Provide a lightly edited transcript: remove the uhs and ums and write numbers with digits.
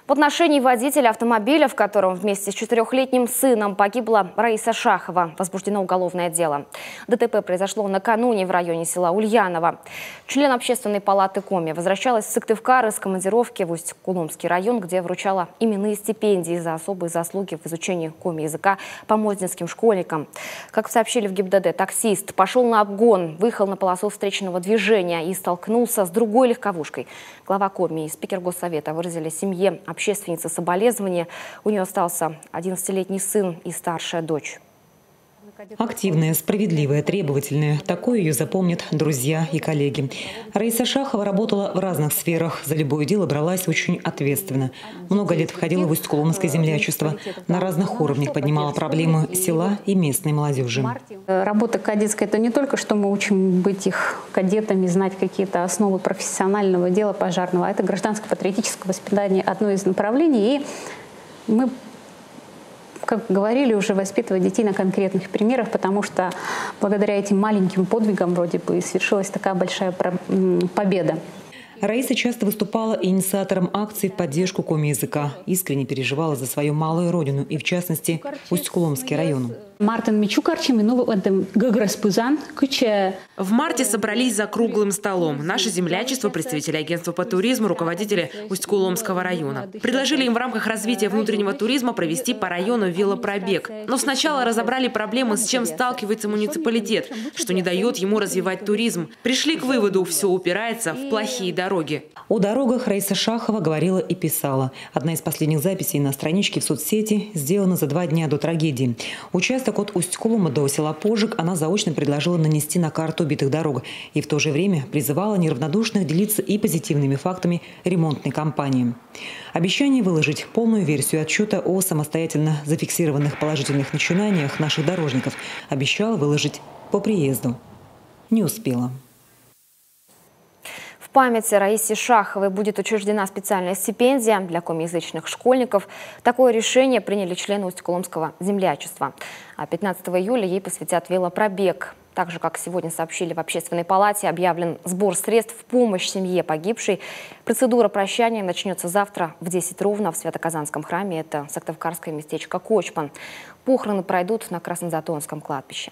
В отношении водителя автомобиля, в котором вместе с 4-летним сыном погибла Раиса Шахова, возбуждено уголовное дело. ДТП произошло накануне в районе села Ульяново. Член общественной палаты Коми возвращалась в Сыктывкар из командировки в Усть-Куломский район, где вручала именные стипендии за особые заслуги в изучении коми-языка помоздинским школьникам. Как сообщили в ГИБДД, таксист пошел на обгон, выехал на полосу встречного движения и столкнулся с другой легковушкой. Глава Коми и спикер Госсовета выразили семье общественницы соболезнования. У нее остался 11-летний сын и старшая дочь. Активная, справедливая, требовательная. Такое ее запомнят друзья и коллеги. Раиса Шахова работала в разных сферах. За любое дело бралась очень ответственно. Много лет входила в Усть-Куломское землячество. На разных уровнях поднимала проблемы села и местной молодежи. Работа кадетская – это не только, что мы учим быть их кадетами, знать какие-то основы профессионального дела пожарного, а это гражданско-патриотическое воспитание – одно из направлений. И мы, как говорили, уже воспитывать детей на конкретных примерах, потому что благодаря этим маленьким подвигам вроде бы свершилась такая большая победа. Раиса часто выступала инициатором акций в поддержку коми-языка. Искренне переживала за свою малую родину и, в частности, Усть-Куломский район. В марте собрались за круглым столом. Наше землячество, представители агентства по туризму, руководители Усть-Куломского района. Предложили им в рамках развития внутреннего туризма провести по району велопробег. Но сначала разобрали проблемы, с чем сталкивается муниципалитет, что не дает ему развивать туризм. Пришли к выводу, все упирается в плохие дороги. О дорогах Раиса Шахова говорила и писала. Одна из последних записей на страничке в соцсети сделана за 2 дня до трагедии. Участок от Усть-Кулома до села Пожик она заочно предложила нанести на карту убитых дорог и в то же время призывала неравнодушных делиться и позитивными фактами ремонтной кампании. Обещание выложить полную версию отчета о самостоятельно зафиксированных положительных начинаниях наших дорожников обещала выложить по приезду. Не успела. В память о Раисе Шаховой будет учреждена специальная стипендия для комиязычных школьников. Такое решение приняли члены Усть-Куломского землячества. А 15 июля ей посвятят велопробег. Так же, как сегодня сообщили в общественной палате, объявлен сбор средств в помощь семье погибшей. Процедура прощания начнется завтра в 10 ровно в Свято-Казанском храме. Это сыктывкарское местечко Кочман. Похороны пройдут на Краснозатонском кладбище.